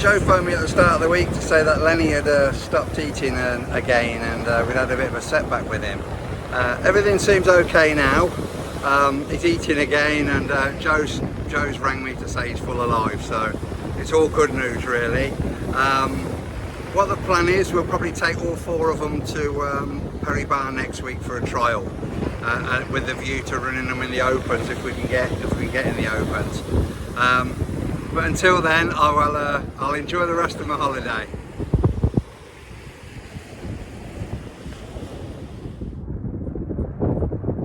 Joe phoned me at the start of the week to say that Lenny had stopped eating again, and we'd had a bit of a setback with him. Everything seems okay now. He's eating again, and Joe's rang me to say he's full alive, so it's all good news really. What the plan is, we'll probably take all 4 of them to Perry Bar next week for a trial, with the view to running them in the opens if we can get in the opens. But until then, I'll enjoy the rest of my holiday.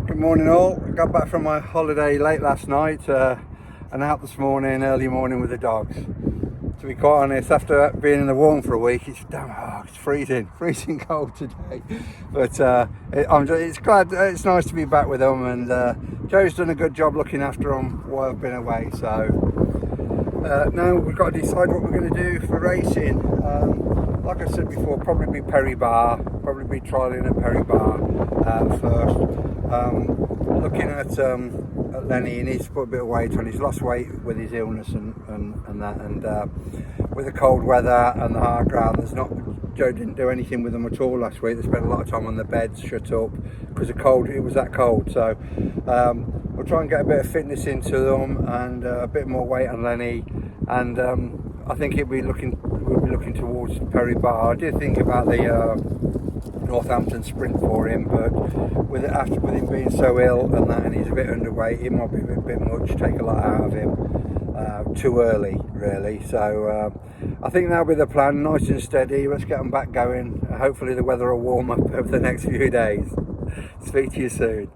Good morning all. I got back from my holiday late last night and out this morning, early morning with the dogs. To be quite honest, after being in the warm for a week, it's it's freezing cold today. But it's nice to be back with them, and Joe's done a good job looking after them while I've been away. So now we've got to decide what we're going to do for racing. Like I said before, probably be Perry Bar, probably be trialling at Perry Bar first. Looking at Lenny, he needs to put a bit of weight on. He's lost weight with his illness and that, and with the cold weather and the hard ground, Joe didn't do anything with them at all last week. They spent a lot of time on the beds, shut up, because of cold. It was that cold, so we'll try and get a bit of fitness into them and a bit more weight on Lenny, and I think we'll be looking towards Perry Bar. I did think about the Northampton sprint for him, but with him being so ill and he's a bit underweight, it might be a bit much, take a lot out of him too early really. So I think that'll be the plan, nice and steady. Let's get them back going. Hopefully the weather will warm up over the next few days. Speak to you soon.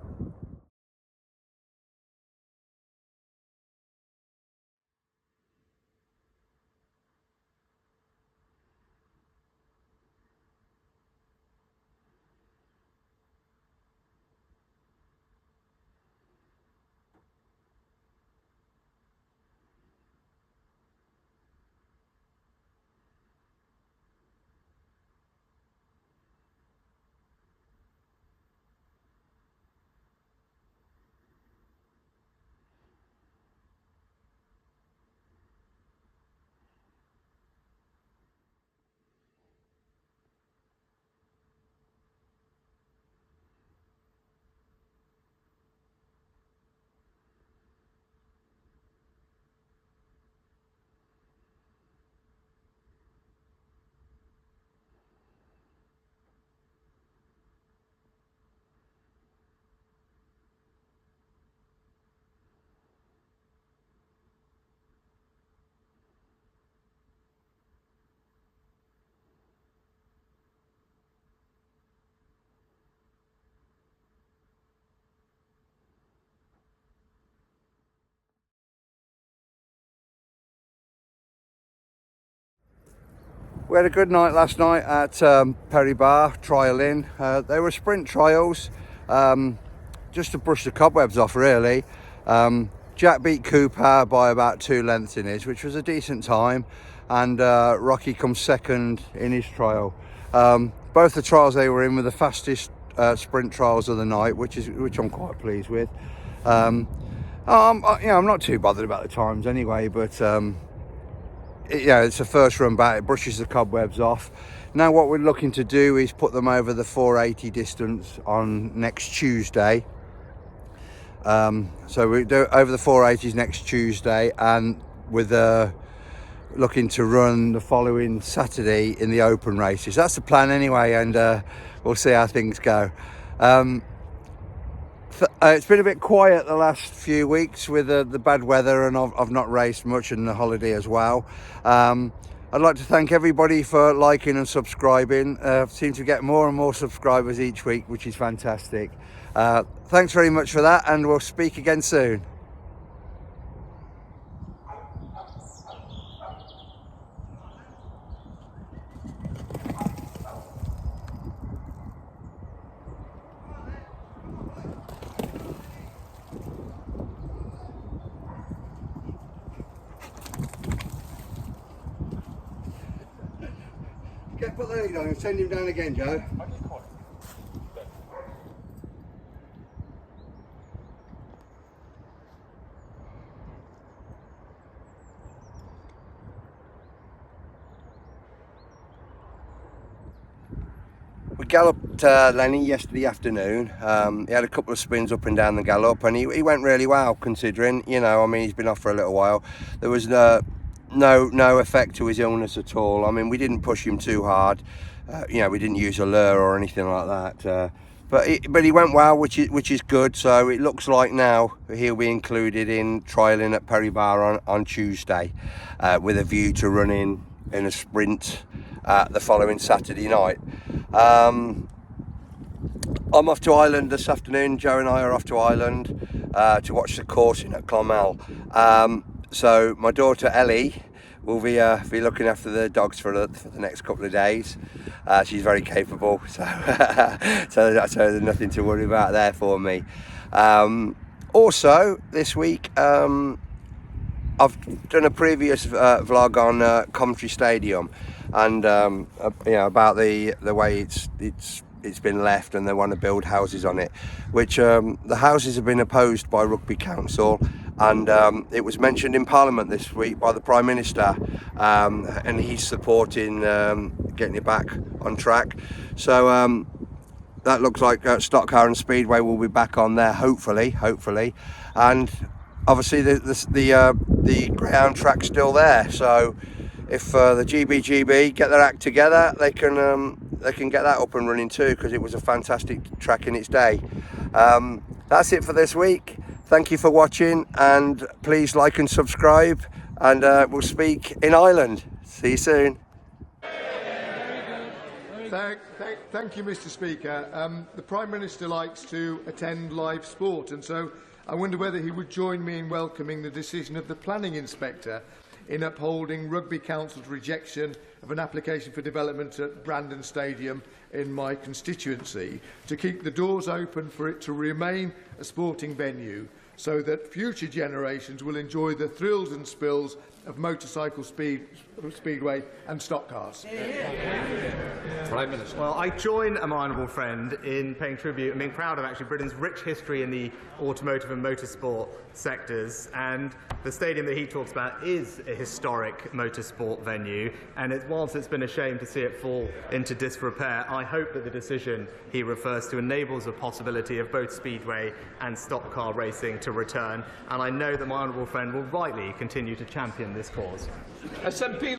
We had a good night last night at Perry Bar, trialling. They were sprint trials, just to brush the cobwebs off really. Jack beat Cooper by about 2 lengths in his, which was a decent time, and Rocky comes second in his trial. Both the trials they were in were the fastest sprint trials of the night, which I'm quite pleased with. I'm not too bothered about the times anyway, but it's a first run back. It brushes the cobwebs off. Now what we're looking to do is put them over the 480 distance on next Tuesday. So we do over the 480s next Tuesday, and with looking to run the following Saturday in the open races. That's the plan anyway, and we'll see how things go. It's been a bit quiet the last few weeks with the bad weather, and I've not raced much in the holiday as well. I'd like to thank everybody for liking and subscribing. Seem to get more and more subscribers each week, which is fantastic. Thanks very much for that, and we'll speak again soon. Put the lead on and send him down again, Joe. galloped Lenny yesterday afternoon. He had a couple of spins up and down the gallop, and he went really well, considering, you know, I mean, he's been off for a little while. There was no effect to his illness at all. I mean, we didn't push him too hard. You know, we didn't use a lure or anything like that. But he went well, which is good. So it looks like now he'll be included in trialling at Perry Bar on Tuesday, with a view to running in a sprint the following Saturday night. I'm off to Ireland this afternoon. Joe and I are off to Ireland to watch the coursing at Clonmel. So my daughter Ellie will be looking after the dogs for the next couple of days. She's very capable, so so there's nothing to worry about there for me. Also this week, I've done a previous vlog on Coventry Stadium, and you know, about the way it's been left, and they want to build houses on it, which the houses have been opposed by Rugby Council, and it was mentioned in Parliament this week by the Prime Minister, and he's supporting getting it back on track. So that looks like Stock Car and Speedway will be back on there, hopefully, and obviously the Greyhound track's still there. So if the GBGB get their act together, they can get that up and running too, because it was a fantastic track in its day. That's it for this week. Thank you for watching, and please like and subscribe, and we'll speak in Ireland. See you soon. Thank you, Mr. Speaker. The Prime Minister likes to attend live sport, and so I wonder whether he would join me in welcoming the decision of the Planning Inspector in upholding Rugby Council's rejection of an application for development at Brandon Stadium in my constituency, to keep the doors open for it to remain a sporting venue, so that future generations will enjoy the thrills and spills of motorcycle speedway and stock cars. Prime Minister. Well, I join my honourable friend in paying tribute and being proud of actually Britain's rich history in the automotive and motorsport sectors, and the stadium that he talks about is a historic motorsport venue, and whilst it's been a shame to see it fall into disrepair, I hope that the decision he refers to enables a possibility of both speedway and stock car racing to return, and I know that my honourable friend will rightly continue to champion this cause. SNP